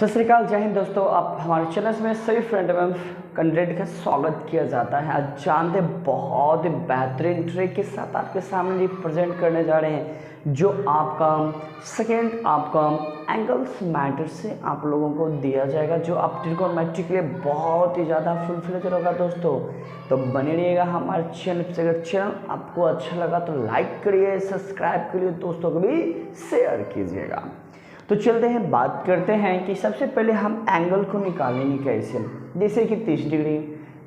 सत श्री अकाल, जय हिंद दोस्तों। आप हमारे चैनल में सभी फ्रेंड एवं कैंडिडेट का स्वागत किया जाता है। आज जानते बहुत ही बेहतरीन ट्रिक के साथ आपके सामने रिप्रेजेंट करने जा रहे हैं, जो आपका सेकेंड आपका एंगल्स मैटर से आप लोगों को दिया जाएगा, जो आप ट्रिगोनोमेट्री के लिए बहुत ही ज़्यादा फुलफिल होगा दोस्तों। तो बने रहिएगा हमारे चैनल से। अगर चैनल आपको अच्छा लगा तो लाइक करिए, सब्सक्राइब करिए, दोस्तों को भी शेयर कीजिएगा। तो चलते हैं, बात करते हैं कि सबसे पहले हम एंगल को निकालेंगे कैसे। जैसे कि 30 डिग्री,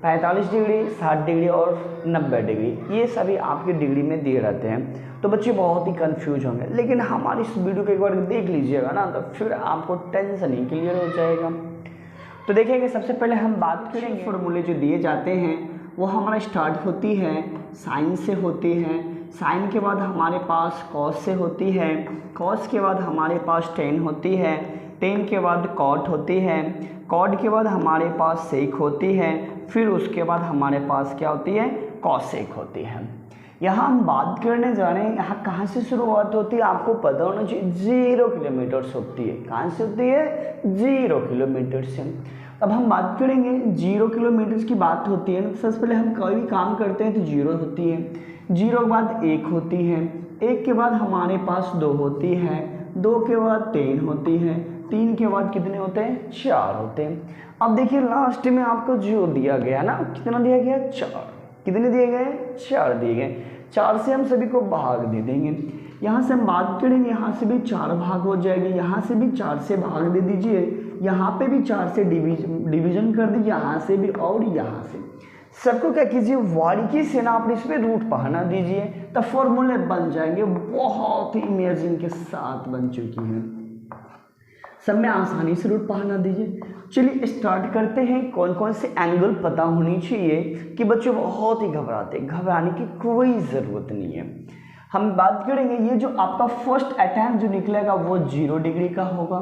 45 डिग्री, 60 डिग्री और 90 डिग्री, ये सभी आपके डिग्री में दिए रहते हैं। तो बच्चे बहुत ही कंफ्यूज होंगे, लेकिन हमारी इस वीडियो को एक बार देख लीजिएगा ना, तो फिर आपको टेंशन ही क्लियर हो जाएगा। तो देखेंगे, सबसे पहले हम बात करेंगे फॉर्मूले जो दिए जाते हैं वो हमारा स्टार्ट होती है साइन से होती है। साइन के बाद हमारे पास कॉस से होती है। कॉस के बाद हमारे पास टेन होती है। टेन के बाद कॉट होती है। कॉट के बाद हमारे पास सेक होती है। फिर उसके बाद हमारे पास क्या होती है, कॉसेक होती है। यहाँ हम बात करने जा रहे हैं, यहाँ कहाँ से शुरुआत होती है आपको पता होना चाहिए। 0 किलोमीटर से होती है। कहाँ से होती है? 0 किलोमीटर से। अब हम बात करेंगे 0 किलोमीटर की बात होती है ना, सबसे पहले हम कोई भी काम करते हैं तो 0 होती है। 0 के बाद 1 होती है। 1 के बाद हमारे पास 2 होती है। 2 के बाद 3 होती है। 3 के बाद कितने होते हैं? 4 होते हैं। अब देखिए लास्ट में आपको जो दिया गया ना, कितना दिया गया? 4। कितने दिए गए? 4 दिए गए। 4 से हम सभी को भाग दे देंगे। यहाँ से हम बात करेंगे, यहाँ से भी 4 भाग हो जाएगी, यहाँ से भी 4 से भाग दे दीजिए, यहाँ पे भी 4 से डिवीजन कर दीजिए, यहाँ से भी और यहाँ से। सबको क्या कीजिए, बारीकी से ना आप इसमें रूट पढ़ना दीजिए, तब फॉर्मूले बन जाएंगे। बहुत ही इमेजिंग के साथ बन चुकी हैं, सब में आसानी से रूट पढ़ना दीजिए। चलिए स्टार्ट करते हैं। कौन कौन से एंगल पता होनी चाहिए कि बच्चे बहुत ही घबराते, घबराने की कोई ज़रूरत नहीं है। हम बात करेंगे, ये जो आपका फर्स्ट अटैम्प्ट जो निकलेगा वो 0 डिग्री का होगा।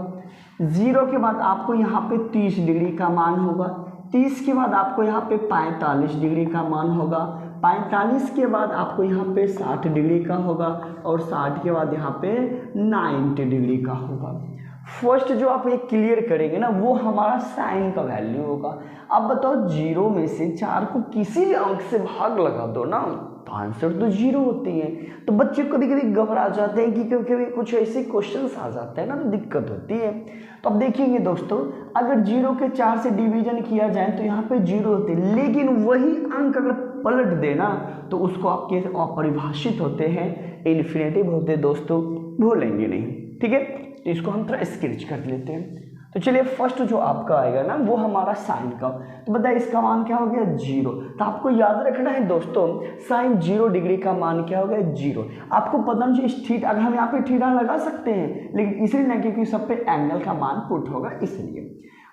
0 के बाद आपको यहाँ पे 30 डिग्री का मान होगा। 30 के बाद आपको यहाँ पे 45 डिग्री का मान होगा। 45 के बाद आपको यहाँ पे 60 डिग्री का होगा, और 60 के बाद यहाँ पे 90 डिग्री का होगा। फर्स्ट जो आप ये क्लियर करेंगे ना, वो हमारा साइन का वैल्यू होगा। अब बताओ 0 में से 4 को किसी भी अंक से भाग लगा दो ना, तो आंसर तो 0 होती है। तो बच्चे कभी कभी घबरा जाते हैं कि कभी कुछ ऐसे क्वेश्चंस आ जाते हैं ना, तो दिक्कत होती है। तो अब देखेंगे दोस्तों, अगर 0 के 4 से डिवीजन किया जाए तो यहाँ पे 0 होते हैं, लेकिन वही अंक अगर पलट देना तो उसको आपके अपरिभाषित होते हैं, इन्फिनेटिव होते हैं दोस्तों, भूलेंगे नहीं। ठीक है, तो इसको हम थोड़ा स्केच कर लेते हैं। तो चलिए, फर्स्ट जो आपका आएगा ना वो हमारा साइन का, तो बताइए इसका मान क्या हो गया? 0। तो आपको याद रखना है दोस्तों, साइन 0 डिग्री का मान क्या हो गया? 0। आपको पता नहीं इस थीटा, अगर हम यहाँ पे थीटा लगा सकते हैं, लेकिन इसलिए नहीं क्योंकि सब पे एंगल का मान पुट होगा, इसलिए।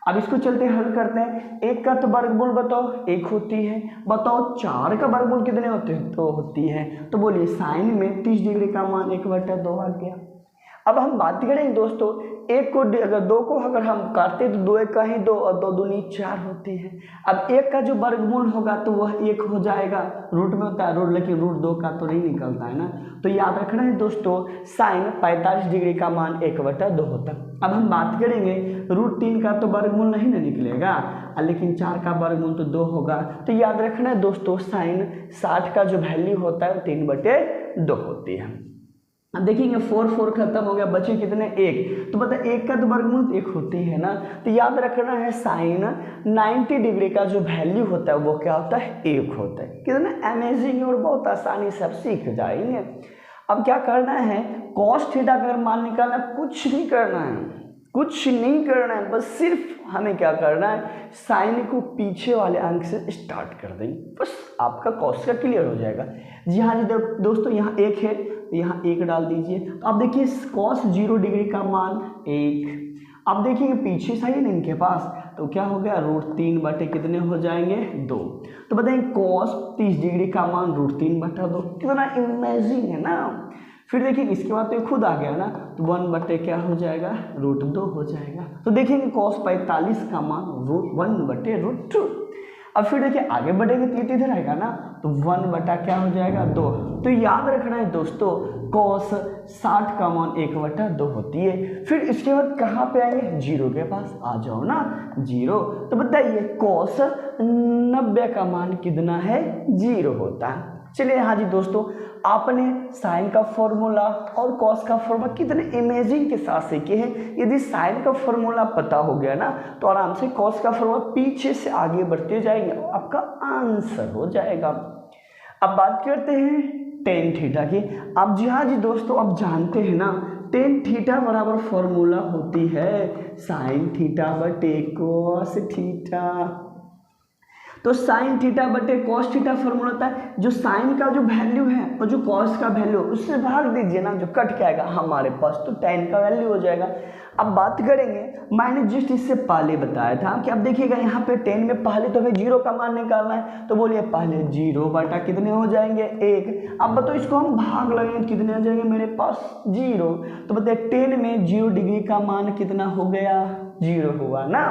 अब इसको चलते हल करते हैं। 1 का तो वर्गमूल बताओ 1 होती है। बताओ 4 का वर्गमूल कितने होते हैं? 2 होती है। तो बोलिए साइन में 30 डिग्री का मान 1/2 आ गया। अब हम बात करें दोस्तों, 1 को अगर 2 को अगर हम काटते तो 2 1 का ही 2 और 2 दूनी 4 होती है। अब 1 का जो वर्गमूल होगा तो वह 1 हो जाएगा। रूट में होता है रूट, लेकिन रूट 2 का तो नहीं निकलता है ना। तो याद रखना है दोस्तों, साइन 45 डिग्री का मान 1/2 होता है। अब हम बात करेंगे, रूट 3 का तो वर्गमूल नहीं ना निकलेगा, लेकिन 4 का वर्गमूल तो 2 होगा। तो याद रखना है दोस्तों, साइन 60 का जो वैल्यू होता है वो 3/2 होती है। अब देखेंगे 4 4 खत्म हो गया, बचे कितने? 1। तो पता 1 का तो वर्गमूल 1 होती है ना। तो याद रखना है साइन 90 डिग्री का जो वैल्यू होता है वो क्या होता है? 1 होता है। कितना अमेजिंग और बहुत आसानी से आप सीख जाएंगे। अब क्या करना है, कॉस थीटा का मान निकालना, कुछ नहीं करना है, कुछ नहीं करना है, बस सिर्फ हमें क्या करना है, साइन को पीछे वाले अंक से स्टार्ट कर देंगे, बस आपका कॉस का क्लियर हो जाएगा। जी हाँ जी दोस्तों, यहाँ 1 है तो यहाँ 1 डाल दीजिए। तो आप देखिए कॉस 0 डिग्री का मान 1। अब देखिए पीछे साइड है इनके पास, तो क्या हो गया? रूट 3 बटे कितने हो जाएंगे? 2। तो बताइए कॉस 30 डिग्री का मान रूट 3/2, कितना इमेजिंग है ना। फिर देखिए इसके बाद तो ये खुद आ गया ना, तो 1 बटे क्या हो जाएगा? रूट 2 हो जाएगा। तो देखेंगे कॉस 45 का मान 1/√2। अब फिर देखिए आगे बढ़ेंगे तो इधर आएगा ना, तो 1 बटा क्या हो जाएगा 2। तो याद रखना है दोस्तों cos 60 का मान 1 बटा 2 होती है। फिर इसके बाद कहाँ पे आएंगे, 0 के पास आ जाओ ना, 0। तो बताइए cos 90 का मान कितना है, 0 होता है। चलिए हाँ जी दोस्तों, आपने साइन का फॉर्मूला और कॉस का फॉर्मूला कितने इमेजिंग के साथ सीखे हैं। यदि साइन का फॉर्मूला पता हो गया ना तो आराम से कॉस का फॉर्मूला पीछे से आगे बढ़ते जाएंगे, आपका आंसर हो जाएगा। अब बात करते हैं टेन थीटा की। अब जी हाँ जी दोस्तों, अब जानते हैं ना टेन थीटा बराबर फॉर्मूला होती है साइन थीटा बटे कॉस थीटा। तो साइन थीटा बटे कॉस थीटा फॉर्मूला होता है, जो साइन का जो वैल्यू है और जो कॉस का वैल्यू उससे भाग दीजिए ना, जो कट के आएगा हमारे पास तो टेन का वैल्यू हो जाएगा। अब बात करेंगे, मैंने जस्ट इससे पहले बताया था कि अब देखिएगा यहाँ पे 10 में पहले तो हमें 0 का मान निकालना है, तो बोलिए पहले 0 बटा कितने हो जाएंगे 1। अब बताओ इसको हम भाग लगाएंगे कितने आ जाएंगे मेरे पास 0। तो बताइए 10 में 0 डिग्री का मान कितना हो गया, 0 हुआ ना।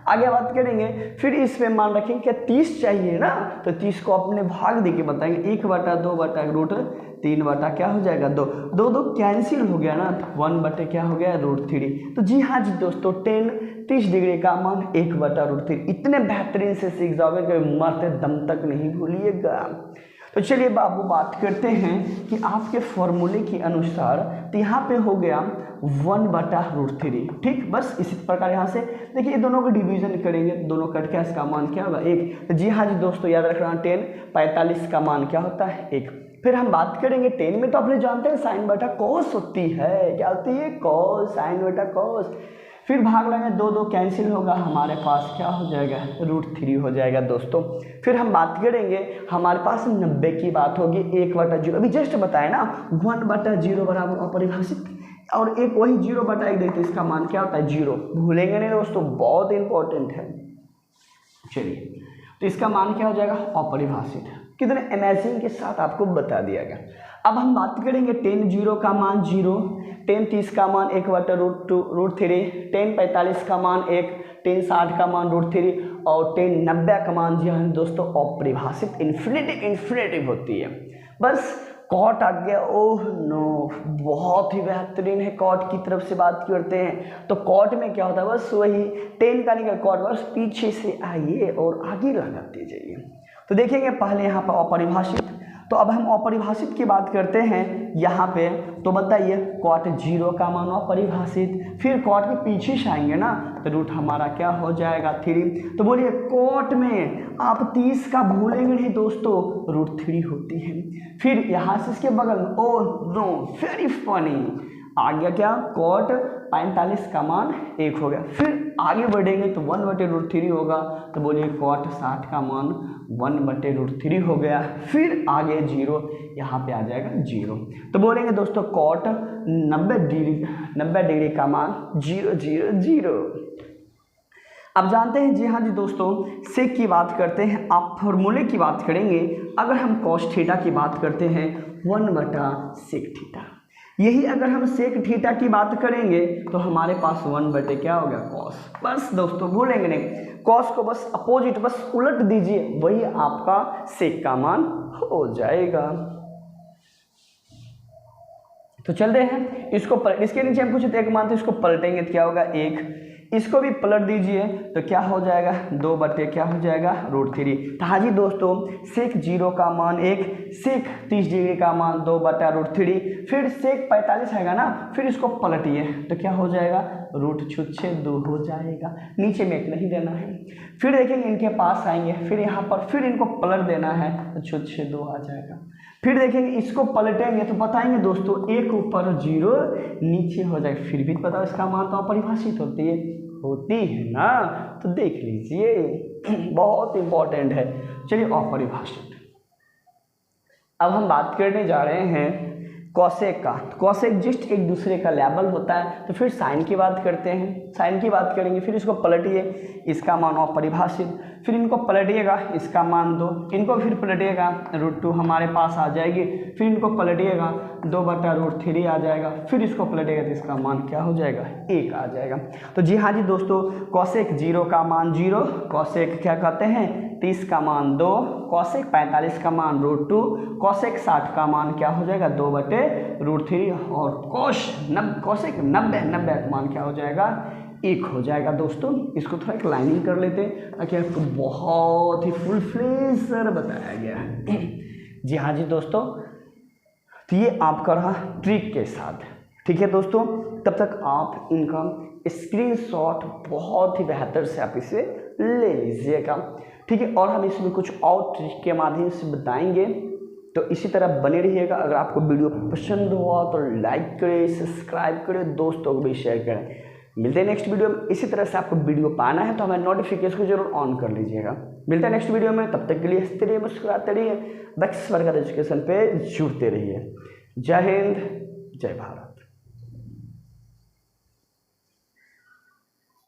आगे बात करेंगे, फिर इस पे मान रखेंगे क्या 30 चाहिए ना, तो 30 को अपने भाग दे के बताएंगे 1 बटा 2 बटा रूट 3 बटा क्या हो जाएगा 2, 2 2 कैंसिल हो गया ना, 1 बटे क्या हो गया रूट 3। तो जी हाँ जी दोस्तों 30 डिग्री का मान 1 बटा रूट 3। इतने बेहतरीन से सीख जाओगे कि मरते दम तक नहीं भूलिएगा। तो चलिए बाबू बात करते हैं कि आपके फॉर्मूले के अनुसार तो यहाँ पे हो गया 1 बटा रूट 3, ठीक। बस इसी प्रकार यहाँ से देखिए दोनों को डिवीजन करेंगे, दोनों कट के इसका मान क्या होगा 1। तो जी हाँ जी दोस्तों याद रखना 10 45 का मान क्या होता है 1। फिर हम बात करेंगे 10 में तो अपने जानते हैं साइन बटा कॉस होती है, क्या होती है कॉस, साइन बटा कॉस। फिर भाग लेंगे 2 2 कैंसिल होगा, हमारे पास क्या हो जाएगा रूट 3 हो जाएगा दोस्तों। फिर हम बात करेंगे हमारे पास 90 की बात होगी 1 बटा 0, अभी जस्ट बताए ना 1 बटा 0 बराबर अपरिभाषित, और एक वही 0 बटा 1 देखते इसका मान क्या होता है 0, भूलेंगे नहीं दोस्तों, बहुत इंपॉर्टेंट है। चलिए तो इसका मान क्या हो जाएगा अपरिभाषित, कितने अमेजिंग के साथ आपको बता दिया गया। अब हम बात करेंगे 10 0 का मान 0, 10 30 का मान 1 बटा रूट 3, 10 45 का मान 1, 10 60 का मान रूट 3 और 10 90 का मान जी हाँ दोस्तों अपरिभाषित इन्फिनेटिव होती है। बस कॉट आ गया, ओह नो बहुत ही बेहतरीन है। कॉट की तरफ से बात करते हैं तो कॉट में क्या होता है, बस वही 10 का निकल कॉट, बस पीछे से आइए और आगे लगाते जाइए। तो देखेंगे पहले यहाँ पर अपरिभाषित, तो अब हम अपरिभाषित की बात करते हैं यहाँ पे, तो बताइए कॉट 0 का मान अपरिभाषित, फिर कॉट के पीछे से आएंगे ना तो रूट हमारा क्या हो जाएगा 3। तो बोलिए कॉट में आप 30 का भूलेंगे नहीं दोस्तों, रूट 3 होती है। फिर यहाँ से इसके बगल में ओह नो वेरी फनी आ गया क्या कॉट 45 का मान 1 हो गया। फिर आगे बढ़ेंगे तो 1 बटे रूट 3 होगा, तो बोलिए कॉट 60 का मान 1 बटे रूट 3 हो गया। फिर आगे 0 यहाँ पे आ जाएगा 0, तो बोलेंगे दोस्तों कॉट 90 डिग्री का मान 0 0 0। अब जानते हैं जी हाँ जी दोस्तों सेक की बात करते हैं, आप फॉर्मूले की बात करेंगे। अगर हम कॉस थीटा की बात करते हैं 1 बटा सेक थीटा, यही अगर हम सेक थीटा की बात करेंगे तो हमारे पास 1 बटे क्या हो गया कॉस। बस दोस्तों भूलेंगे नहीं, कॉस को बस अपोजिट बस उलट दीजिए, वही आपका सेक का मान हो जाएगा। तो चलते हैं इसको इसके नीचे हम पूछे थे 1 मान, तो इसको पलटेंगे तो क्या होगा 1, इसको भी पलट दीजिए तो क्या हो जाएगा 2 बटे क्या हो जाएगा रूट 3। तो हाँ जी दोस्तों सेक 0 का मान 1, सेक 30 डिग्री का मान 2 बटा रूट 3, फिर सेक 45 आएगा ना, फिर इसको पलटिए तो क्या हो जाएगा रूट 2 हो जाएगा, नीचे में 1 नहीं देना है। फिर देखेंगे इनके पास आएंगे, फिर यहाँ पर फिर इनको पलट देना है तो 2 आ जाएगा। फिर देखेंगे इसको पलटेंगे तो बताएंगे दोस्तों 1 ऊपर 0 नीचे हो जाएगा, फिर भी पता इसका मान तो अपरिभाषित होती है ना, तो देख लीजिए बहुत इंपॉर्टेंट है। चलिए अपरिभाषित, अब हम बात करने जा रहे हैं कॉसेक का। कॉसेक जस्ट एक दूसरे का लेवल होता है। तो फिर साइन की बात करते हैं, साइन की बात करेंगे, फिर इसको पलटिए, इसका मान अपरिभाषित, फिर इनको पलटिएगा, इसका मान 2, इनको फिर पलटिएगा रूट 2 हमारे पास आ जाएगी, फिर इनको पलटिएगा 2 बटा रूट 3 आ जाएगा, फिर इसको पलटिएगा तो इसका मान क्या हो जाएगा 1 आ जाएगा। तो जी हाँ जी दोस्तों कॉसेक 0 का मान 0, कॉसेक क्या कहते हैं 30 का मान 2, कॉसेक 45 का मान √2, कॉसेक 60 का मान क्या हो जाएगा 2/√3 और कॉसेक 90 का मान क्या हो जाएगा 1 हो जाएगा। दोस्तों इसको थोड़ा एक लाइनिंग कर लेते हैं ताकि आपको बहुत ही फुल फ्लेजर बताया गया है। जी हाँ जी दोस्तों, तो ये आपका रहा ट्रिक के साथ। ठीक है दोस्तों, तब तक आप इनका स्क्रीनशॉट बहुत ही बेहतर से आप इसे ले लीजिएगा। ठीक है, और हम इसमें कुछ और ट्रिक के माध्यम से बताएंगे, तो इसी तरह बने रहिएगा। अगर आपको वीडियो पसंद हुआ तो लाइक करें, सब्सक्राइब करें, दोस्तों को भी शेयर करें। मिलते हैं नेक्स्ट वीडियो में। इसी तरह से आपको वीडियो पाना है तो हमें नोटिफिकेशन को जरूर ऑन कर लीजिएगा। मिलते हैं नेक्स्ट वीडियो में, तब तक के लिए हंसते रहिए, मुस्कुराते रहिए, दक्ष वर्ग एजुकेशन पे जुड़ते रहिए। जय हिंद, जय भारत।